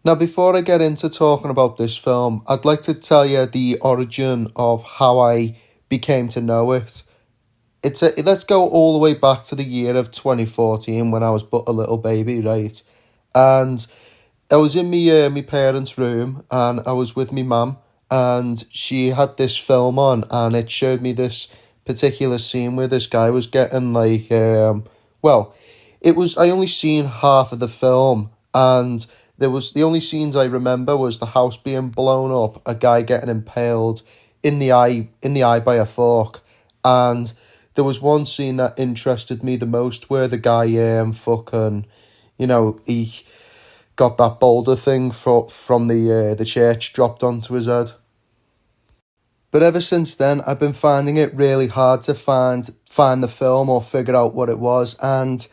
Now, before I get into talking about this film, I'd like to tell you the origin of how I became to know it. Let's go all the way back to the year of 2014 when I was but a little baby, right? And I was in my parents' room and I was with my mum, and she had this film on and it showed me this particular scene where this guy was getting well, it was I only seen half of the film, and there was the only scenes I remember was the house being blown up, a guy getting impaled in the eye by a fork, and there was one scene that interested me the most where the guy fucking, he got that boulder thing from the church dropped onto his head. But ever since then, I've been finding it really hard to find the film or figure out what it was, and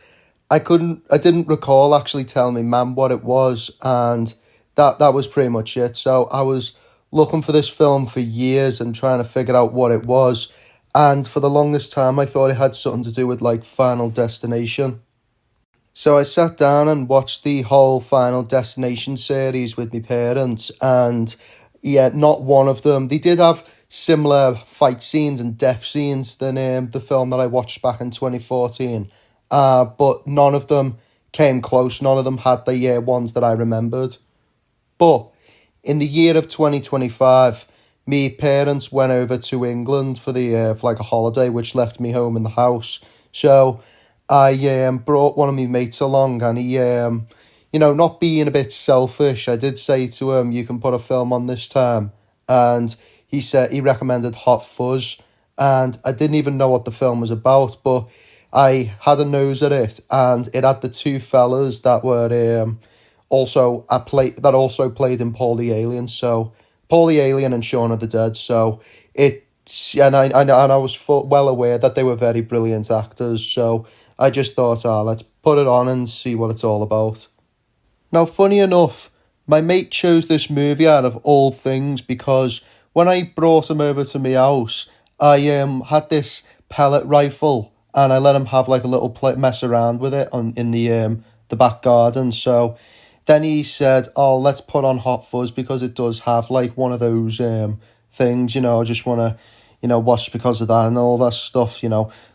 I didn't recall actually telling my mum what it was, and that was pretty much it. So I was looking for this film for years and trying to figure out what it was, and for the longest time I thought it had something to do with like Final Destination. So I sat down and watched the whole Final Destination series with my parents, and yeah, not one of them. They did have similar fight scenes and death scenes than the film that I watched back in 2014, but none of them came close. None of them had the ones that I remembered. But in the year of 2025, me parents went over to England for like a holiday, which left me home in the house. So I brought one of my mates along, and he not being a bit selfish, I did say to him, "You can put a film on this time," and he said he recommended Hot Fuzz, and I didn't even know what the film was about, but I had a nose at it, and it had the two fellas that were also played in Paul the Alien, so Paul the Alien and Shaun of the Dead. So it and I was well aware that they were very brilliant actors. So I just thought, let's put it on and see what it's all about. Now, funny enough, my mate chose this movie out of all things because when I brought him over to my house, I had this pellet rifle and I let him have like a little mess around with it in the back garden. So then he said, "Oh, let's put on Hot Fuzz because it does have like one of those things, I just want to, watch because of that and all that stuff,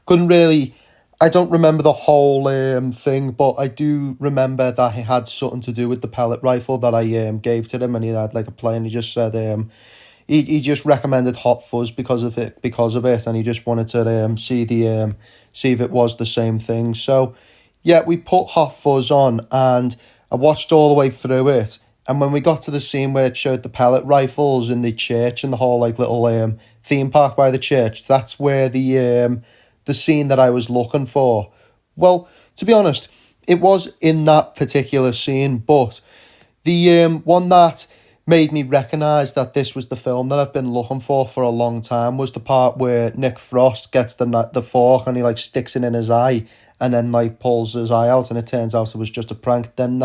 Couldn't really, I don't remember the whole thing, but I do remember that he had something to do with the pellet rifle that I gave to him, and he had like a play, and he just said he just recommended Hot Fuzz because of it, and he just wanted to see if it was the same thing. So yeah, we put Hot Fuzz on, and I watched all the way through it. And when we got to the scene where it showed the pellet rifles in the church and the whole like little theme park by the church, that's where the scene that I was looking for. Well, to be honest, it was in that particular scene, but the one that made me recognise that this was the film that I've been looking for a long time was the part where Nick Frost gets the fork and he like sticks it in his eye and then like pulls his eye out, and it turns out it was just a prank. Then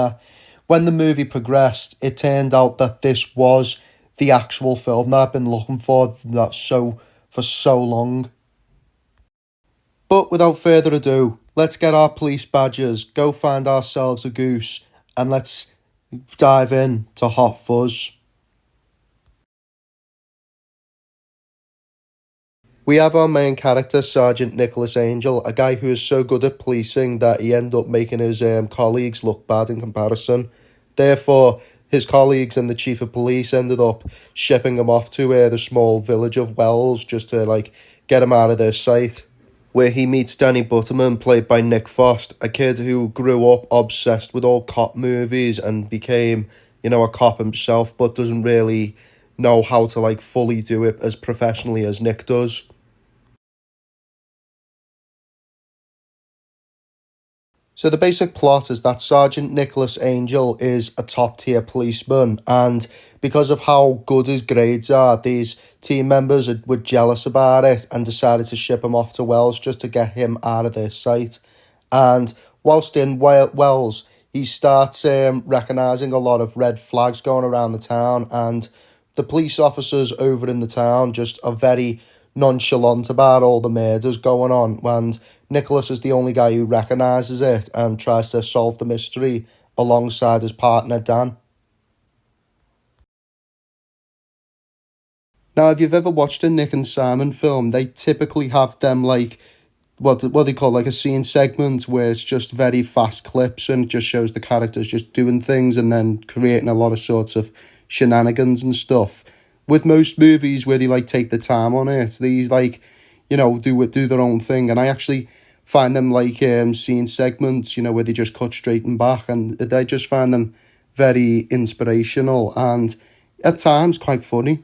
when the movie progressed, it turned out that this was the actual film that I've been looking for for so long. But without further ado, let's get our police badges, go find ourselves a goose, and let's dive in to Hot Fuzz. We have our main character, Sergeant Nicholas Angel, a guy who is so good at policing that he ended up making his colleagues look bad in comparison. Therefore, his colleagues and the chief of police ended up shipping him off to the small village of Wells just to like get him out of their sight, where he meets Danny Butterman, played by Nick Frost, a kid who grew up obsessed with all cop movies and became, a cop himself, but doesn't really know how to like fully do it as professionally as Nick does. So the basic plot is that Sergeant Nicholas Angel is a top tier policeman, and because of how good his grades are, these team members were jealous about it and decided to ship him off to Wells just to get him out of their sight. And whilst in Wells, he starts recognising a lot of red flags going around the town, and the police officers over in the town just are very nonchalant about all the murders going on, and Nicholas is the only guy who recognises it and tries to solve the mystery alongside his partner Dan. Now, if you've ever watched a Nick and Simon film, they typically have them like what they call like a scene segment where it's just very fast clips and it just shows the characters just doing things and then creating a lot of sorts of shenanigans and stuff. With most movies where they like take the time on it, they like, do their own thing, and I actually find them like scene segments, where they just cut straight and back, and I just find them very inspirational and at times quite funny.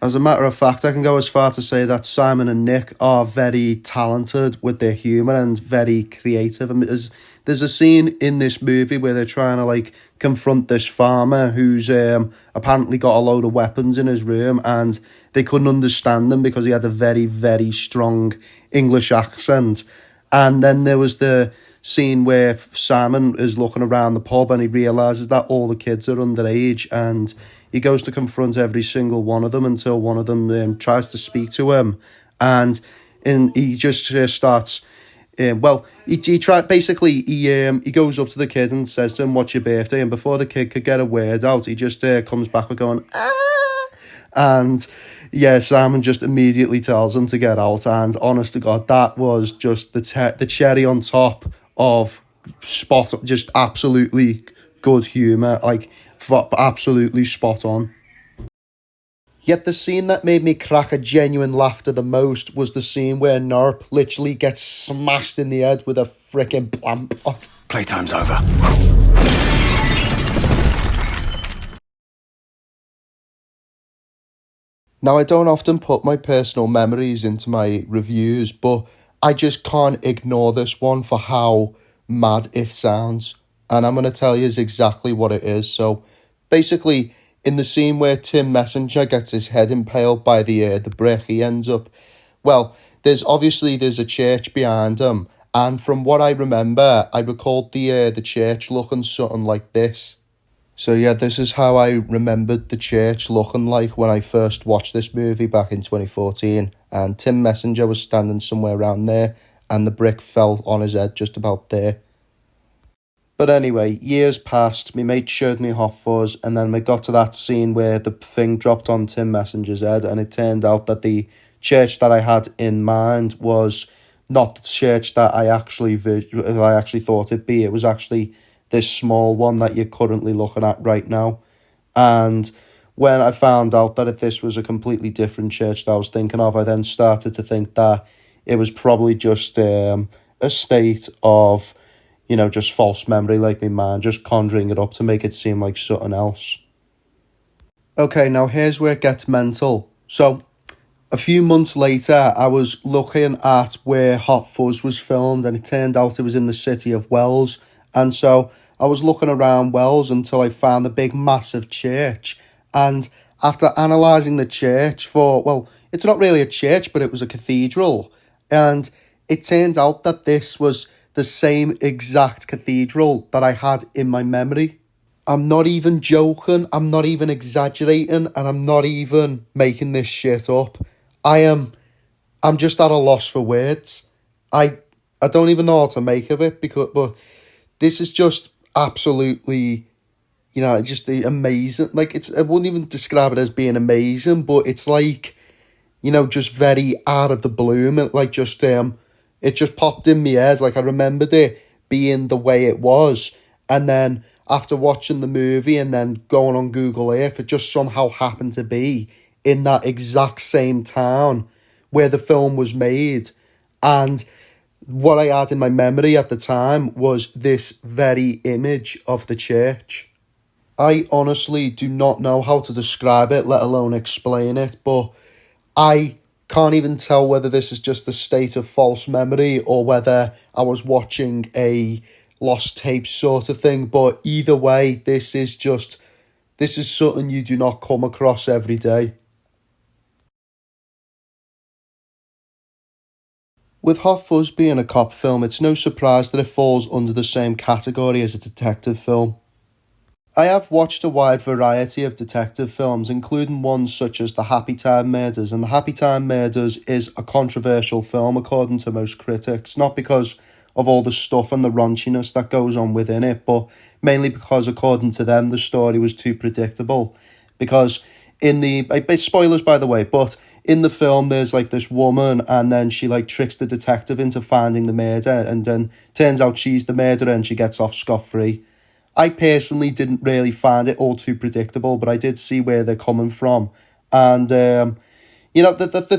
As a matter of fact, I can go as far to say that Simon and Nick are very talented with their humour and very creative. And there's a scene in this movie where they're trying to like confront this farmer who's apparently got a load of weapons in his room, and they couldn't understand him because he had a very, very strong English accent. And then there was the scene where Simon is looking around the pub and he realises that all the kids are underage, and he goes to confront every single one of them until one of them tries to speak to him, and he just starts. He goes up to the kid and says to him, "What's your birthday?" And before the kid could get a word out, he just comes back with going, "Ah!" And yeah, Simon just immediately tells him to get out. And honest to God, that was just the cherry on top of just absolutely good humour, like absolutely spot on. Yet the scene that made me crack a genuine laughter the most was the scene where Norp literally gets smashed in the head with a freaking plant pot. Playtime's over. Now, I don't often put my personal memories into my reviews, but I just can't ignore this one for how mad it sounds. And I'm going to tell you exactly what it is. So, basically, in the scene where Tim Messenger gets his head impaled by the brick, he ends up... Well, there's a church behind him. And from what I remember, I recalled the church looking something like this. So yeah, this is how I remembered the church looking like when I first watched this movie back in 2014. And Tim Messenger was standing somewhere around there, and the brick fell on his head just about there. But anyway, years passed, my mate showed me Hot Fuzz, and then we got to that scene where the thing dropped on Tim Messenger's head, and it turned out that the church that I had in mind was not the church that I actually thought it'd be. It was actually this small one that you're currently looking at right now. And when I found out that if this was a completely different church that I was thinking of, I then started to think that it was probably just a state of, just false memory, like my man, just conjuring it up to make it seem like something else. Okay, now here's where it gets mental. So, a few months later, I was looking at where Hot Fuzz was filmed, and it turned out it was in the city of Wells. And so I was looking around Wells until I found the big massive church. And after analysing the church it's not really a church, but it was a cathedral. And it turned out that this was the same exact cathedral that I had in my memory. I'm not even joking, I'm not even exaggerating, and I'm not even making this shit up. I'm just at a loss for words. I don't even know how to make of it, but this is just absolutely, just amazing. Like, I wouldn't even describe it as being amazing, but it's like, just very out of the bloom. And like, it just popped in my head. Like, I remembered it being the way it was. And then after watching the movie and then going on Google Earth, it just somehow happened to be in that exact same town where the film was made. And what I had in my memory at the time was this very image of the church. I honestly do not know how to describe it, let alone explain it, but I can't even tell whether this is just a state of false memory or whether I was watching a lost tape sort of thing, but either way, this is something you do not come across every day. With Hot Fuzz being a cop film, it's no surprise that it falls under the same category as a detective film. I have watched a wide variety of detective films, including ones such as The Happy Time Murders, and The Happy Time Murders is a controversial film according to most critics, not because of all the stuff and the raunchiness that goes on within it, but mainly because according to them the story was too predictable. Because In the spoilers, by the way, but in the film there's like this woman, and then she like tricks the detective into finding the murder, and then turns out she's the murderer and she gets off scot-free. I personally didn't really find it all too predictable, but I did see where they're coming from. And the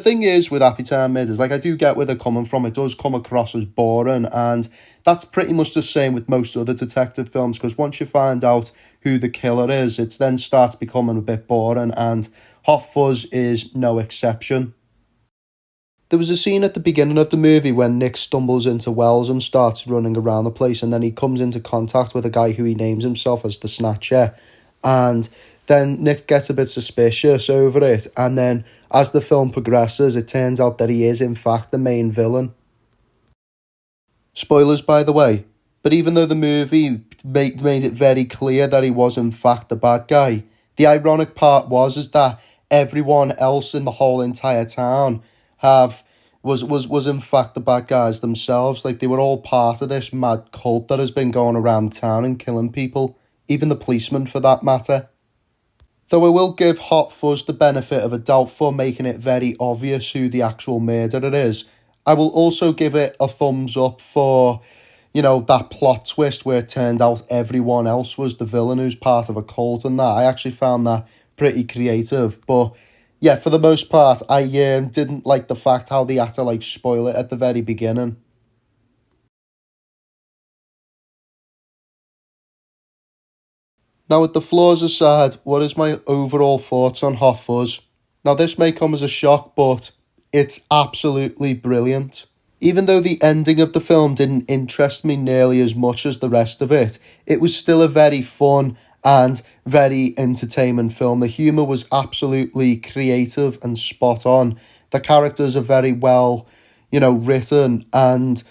thing is with Happy Time Murders, like, I do get where they're coming from. It does come across as boring, and that's pretty much the same with most other detective films, because once you find out who the killer is, it then starts becoming a bit boring, and Hot Fuzz is no exception. There was a scene at the beginning of the movie when Nick stumbles into Wells and starts running around the place, and then he comes into contact with a guy who he names himself as the Snatcher, and then Nick gets a bit suspicious over it, and then as the film progresses, it turns out that he is in fact the main villain. Spoilers, by the way, but even though the movie made it very clear that he was in fact the bad guy, the ironic part is that everyone else in the whole entire town was in fact the bad guys themselves. Like, they were all part of this mad cult that has been going around town and killing people, even the policemen for that matter. Though I will give Hot Fuzz the benefit of a doubt for making it very obvious who the actual murderer is, I will also give it a thumbs up for, that plot twist where it turned out everyone else was the villain who's part of a cult and that. I actually found that pretty creative. But yeah, for the most part, I didn't like the fact how they had to like spoil it at the very beginning. Now, with the flaws aside, what is my overall thoughts on Hot Fuzz? Now, this may come as a shock, but it's absolutely brilliant. Even though the ending of the film didn't interest me nearly as much as the rest of it, it was still a very fun and very entertaining film. The humour was absolutely creative and spot on. The characters are very well, written, and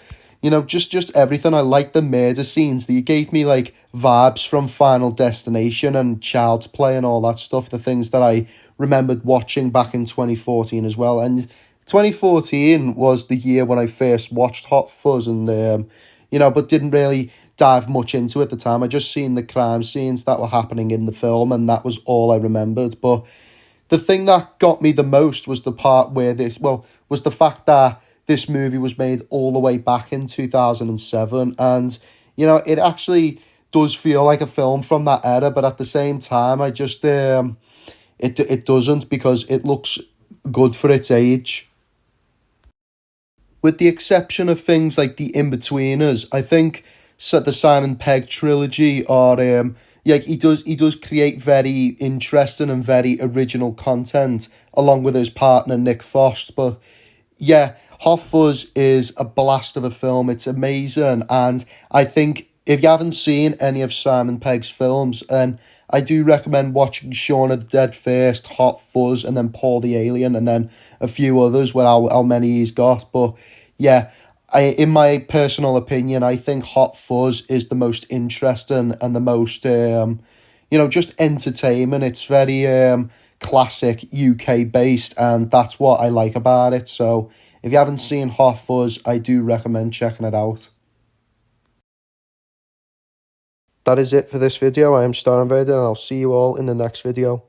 just everything. I like the murder scenes. They gave me like vibes from Final Destination and Child's Play and all that stuff, the things that I remembered watching back in 2014 as well. And 2014 was the year when I first watched Hot Fuzz, and but didn't really dive much into it at the time. I just seen the crime scenes that were happening in the film, and that was all I remembered. But the thing that got me the most was the part where was the fact that this movie was made all the way back in 2007, and it actually does feel like a film from that era, but at the same time, I just it doesn't, because it looks good for its age. With the exception of things like The In-Betweeners, I think the Simon Pegg trilogy are he does create very interesting and very original content along with his partner Nick Frost. But yeah, Hot Fuzz is a blast of a film. It's amazing, and I think if you haven't seen any of Simon Pegg's films, then I do recommend watching Shaun of the Dead first, Hot Fuzz, and then Paul the Alien, and then a few others with how many he's got. But yeah, in my personal opinion, I think Hot Fuzz is the most interesting and the most, just entertainment. It's very classic UK based, and that's what I like about it. So if you haven't seen Hot Fuzz, I do recommend checking it out. That is it for this video. I am Starvader, and I'll see you all in the next video.